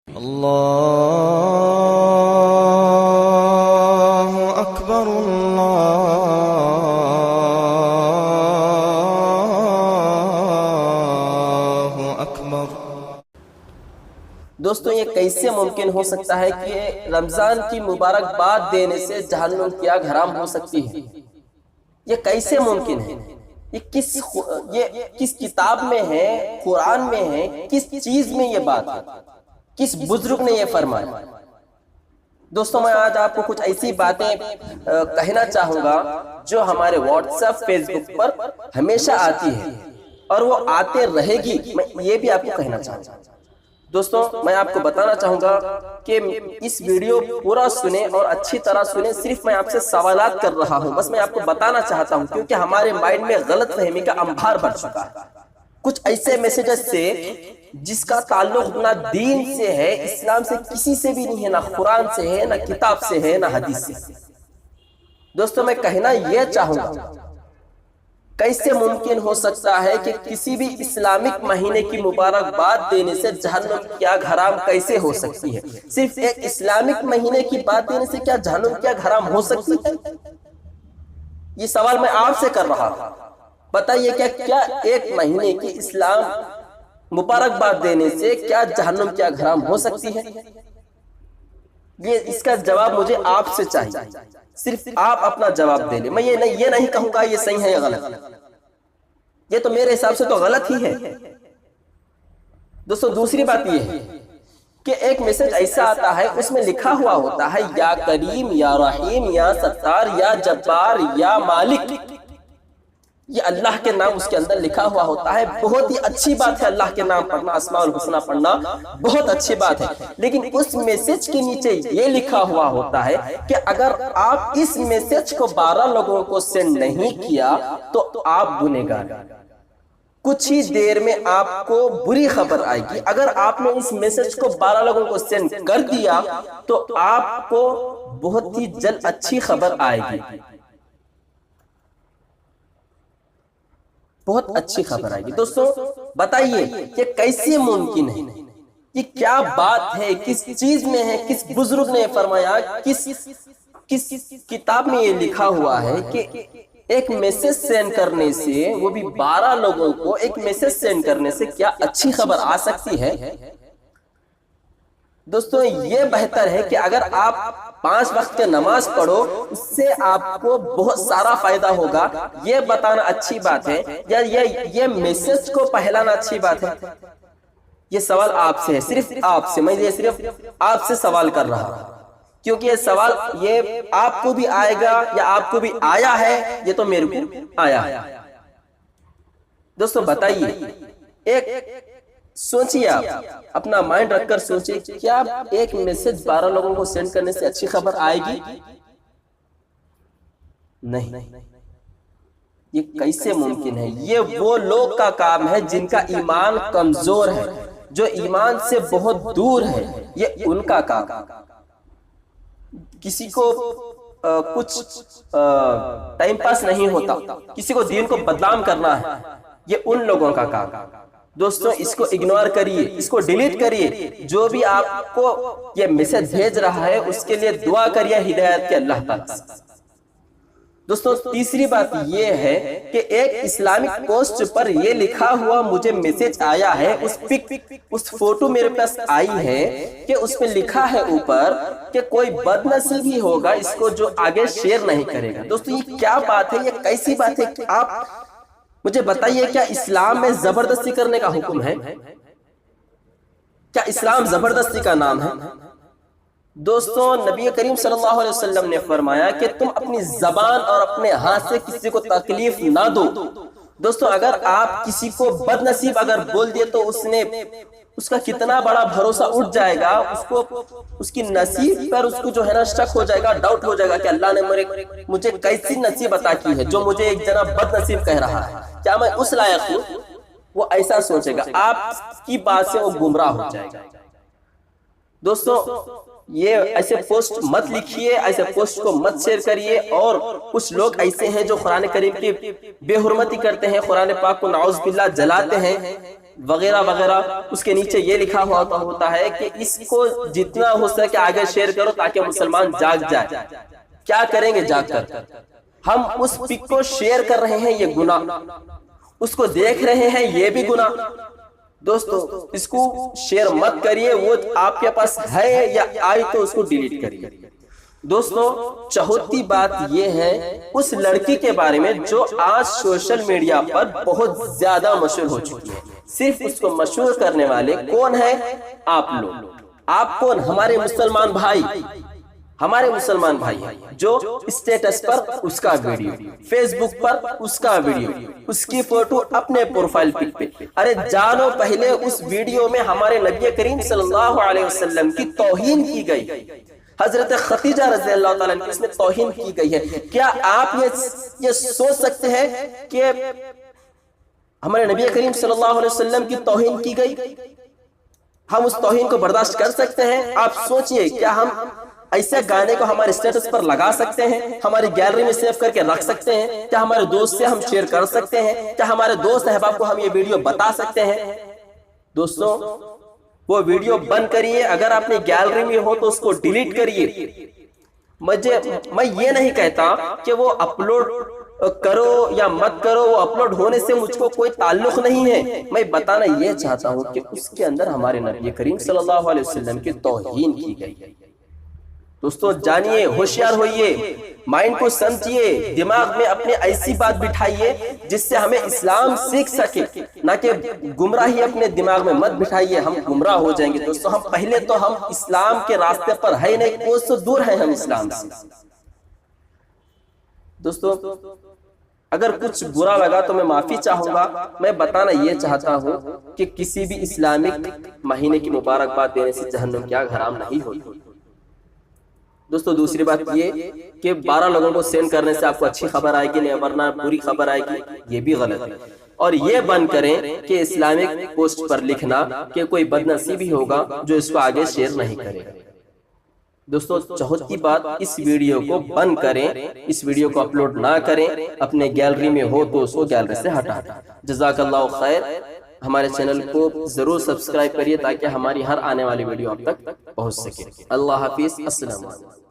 अल्लाहु अकबर अल्लाहु अकबर। दोस्तों, ये कैसे मुमकिन हो सकता है कि रमजान की मुबारकबाद देने से जहन्नुम की आग हराम हो सकती है? ये कैसे मुमकिन है? ये किस किताब में है, कुरान में है, किस चीज में ये बात है, किस बुजुर्ग ने ये फरमाया? दोस्तों, मैं आज आपको कुछ ऐसी बातें कहना चाहूंगा जो हमारे व्हाट्सएप, फेसबुक पर हमेशा आती है और वो आते रहेगी। मैं ये भी आपको कहना चाहूंगा। दोस्तों, मैं आपको बताना चाहूंगा कि इस वीडियो पूरा सुने और अच्छी तरह सुने। सिर्फ मैं आपसे सवालात कर रहा हूं, बस मैं आपको बताना चाहता हूं, क्योंकि हमारे माइंड में गलतफहमी का अंबार बढ़ चुका है कुछ ऐसे मैसेजेस से जिसका ताल्लुक ना दीन से है, इस्लाम से किसी से भी नहीं है, ना कुरान से है, ना किताब से है, ना हदीस से। दोस्तों, मैं कहना यह चाहूंगा, कैसे मुमकिन हो सकता है कि किसी भी इस्लामिक महीने की मुबारकबाद देने से जहन्नुम की आग हराम कैसे हो सकती है? सिर्फ एक इस्लामिक महीने की बात देने से क्या जहन्नुम की आग हराम हो सकती है? ये सवाल मैं आपसे कर रहा हूं। बताइए, क्या एक महीने की इस्लाम मुबारकबाद देने से क्या जहन्नुम की आग हराम हो सकती है? ये इसका जवाब मुझे आपसे चाहिए। सिर्फ आप अपना जवाब दे ले। मैं ये नहीं कहूंगा ये सही है या गलत। ये तो मेरे हिसाब से तो गलत ही है। दोस्तों, दूसरी बात ये है कि एक मैसेज ऐसा आता है, उसमें लिखा हुआ होता है या करीम, या रहीम, या सत्तार, या जब्बार, या मालिक। ये अल्लाह के नाम उसके अंदर लिखा हुआ होता है। बहुत ही अच्छी बात है अल्लाह के नाम पढ़ना, अस्माउल हुस्ना पढ़ना, बहुत अच्छी बात है। लेकिन उस मैसेज के नीचे ये लिखा हुआ होता है कि अगर आप इस मैसेज को 12 लोगों को सेंड नहीं किया तो आप गुनहगार। कुछ ही देर में आपको बुरी खबर आएगी। अगर आपने इस मैसेज को 12 लोगों को सेंड कर दिया तो आपको बहुत ही जल्द अच्छी खबर आएगी, बहुत अच्छी खबर आएगी। दोस्तों, बताइए ये कैसे मुमकिन है? ये क्या बात है? किस चीज में है? किस बुजुर्ग ने फरमाया? किस किताब में ये लिखा हुआ है कि एक मैसेज सेंड करने से, वो भी 12 लोगों को एक मैसेज सेंड करने से क्या अच्छी खबर आ सकती है? दोस्तों, ये बेहतर है कि अगर आप 5 वक्त की नमाज पढ़ो, उससे आपको बहुत सारा फायदा होगा। ये बताना अच्छी बात है या ये मैसेज को फैलाना अच्छी बात है? ये सवाल आपसे है, सिर्फ आपसे। मैं ये सिर्फ आपसे सवाल कर रहा हूं, क्योंकि ये सवाल ये आपको भी आएगा या आपको भी आया है, ये तो मेरे को आया है। दोस्तों, बताइए, एक सोचिए, आप अपना माइंड रखकर सोचिए, क्या एक मैसेज 12 लोगों को सेंड करने से अच्छी खबर आएगी? नहीं। ये कैसे मुमकिन है? ये वो लोग का काम है जिनका ईमान कमजोर है, जो ईमान से बहुत दूर है। ये उनका काम। किसी को कुछ टाइम पास नहीं होता, किसी को दीन को बदनाम करना है, ये उन लोगों का काम। दोस्तों, इसको इग्नोर करिए, इसको डिलीट करिए। जो भी आपको ये मैसेज भेज रहा है उसके लिए दुआ करिए हिदायत के अल्लाह पाक से। दोस्तों, तीसरी बात ये है कि एक इस्लामिक पोस्ट पर ये लिखा हुआ मुझे मैसेज आया है, उस फोटो मेरे पास आई है कि उसमें लिखा है ऊपर कि कोई बदनसीब ही होगा इसको जो आगे शेयर नहीं करेगा। दोस्तों, ये क्या बात है? ये कैसी बात है? आप मुझे बताइए, क्या इस्लाम में जबरदस्ती करने का हुक्म है? क्या इस्लाम जबरदस्ती का नाम है? दोस्तों, नबी करीम सल्लल्लाहु अलैहि वसल्लम ने फरमाया कि तुम अपनी जबान और अपने हाथ से किसी को तकलीफ ना दो। दोस्तों, अगर आप किसी को बदनसीब अगर बोल दिए तो उसका कितना बड़ा भरोसा उठ जाएगा, उसको उसकी नसीब पर उसको जो है ना शक हो जाएगा, डाउट हो जाएगा कि अल्लाह ने मुझे कैसी नसीब अता की है जो मुझे एक जना बदनसीब कह रहा है। क्या मैं उस लायक हूं? वो ऐसा सोचेगा। आपकी बात से वो गुमराह हो जाएगा। दोस्तों, ये ऐसे पोस्ट मत लिखिए, ऐसे पोस्ट को मत शेयर करिए। और कुछ लोग ऐसे हैं जो कुरान करीम की बेहुरमती करते हैं, कुरान पाक को नाउज़ बिल्लाह जलाते हैं वगैरह वगैरह। उसके नीचे ये लिखा हुआ होता है कि इसको जितना हो सके आगे शेयर करो ताकि मुसलमान जाग जाए। क्या करेंगे जाग कर? हम उस पिक को शेयर कर रहे हैं, ये गुनाह। उसको देख रहे हैं, ये भी गुनाह। दोस्तों इसको शेयर मत करिए, वो आपके पास है या आई तो उसको डिलीट करिए। दोस्तों चौथी बात ये है उस लड़की के बारे में जो आज सोशल मीडिया पर बहुत ज्यादा मशहूर हो चुकी है। सिर्फ उसको मशहूर करने वाले कौन है? आप लोग। आप कौन? हमारे मुसलमान भाई, हमारे मुसलमान भाई हैं जो स्टेटस पर उसका वीडियो, फेसबुक पर उसका वीडियो, उसकी फोटो अपने प्रोफाइल पिक पे। अरे जानो पहले उस वीडियो में हमारे नबी करीम सल्लल्लाहु अलैहि वसल्लम की तौहीन की गई, हजरत खदीजा रज़ी अल्लाह ताला अन्हा इसमें तौहीन की गई है। क्या आप ये सोच सकते हैं कि हमारे नबी करीम सल्लल्लाहु अलैहि वसल्लम की तौहीन की गई? हम उस तौहीन को बर्दाश्त कर सकते हैं? आप सोचिए, क्या हम ऐसे गाने को हमारे स्टेटस पर लगा सकते हैं? हमारी गैलरी में सेव करके रख सकते हैं? क्या हमारे दोस्त से हम शेयर कर सकते हैं? क्या हमारे दोस्त अहबाब को हम ये वीडियो बता सकते हैं? दोस्तों वो वीडियो बंद करिए। अगर आपने गैलरी में हो तो उसको डिलीट करिए। मैं ये नहीं कहता कि वो अपलोड करो या मत करो, वो अपलोड होने से मुझको कोई ताल्लुक नहीं है। मैं बताना ये चाहता हूं कि उसके अंदर हमारे नबी करीम सल्लल्लाहु अलैहि वसल्लम की तौहीन की गई है। दोस्तों जानिए, होशियार होइए, माइंड को समझिए, दिमाग में अपने ऐसी बात बिठाइए जिससे हमें इस्लाम सीख सके, ना कि गुमराही अपने दिमाग में मत बिठाइए, हम गुमराह हो जाएंगे। दोस्तों हम पहले तो हम इस्लाम के रास्ते पर है नहीं, कोस तो दूर है हम इस्लाम से। दोस्तों अगर कुछ बुरा लगा तो मैं माफी चाहूंगा। मैं बताना ये चाहता हूं कि किसी भी इस्लामिक महीने की मुबारकबाद देने से जहन्नुम की आग हराम नहीं होती। दोस्तों दूसरी बात ये कि 12 लोगों को सेंड करने से आपको अच्छी खबर आएगी नहीं, वरना बुरी खबर आएगी, ये भी गलत है। और ये बंद करें कि इस्लामिक पोस्ट पर लिखना कि कोई बदनसीबी होगा जो इसको आगे शेयर नहीं करेगा। दोस्तों चौथी बात, इस वीडियो को बंद करें, इस वीडियो को अपलोड ना करें। अपने गैलरी में हो तो उसको गैलरी से हटा दें। जज़ाकल्लाहु खैर। हमारे चैनल को जरूर सब्सक्राइब करिए ताकि हमारी हर आने वाली वीडियो आप तक पहुंच सके। अल्लाह हाफिज। अस्सलाम वालेकुम।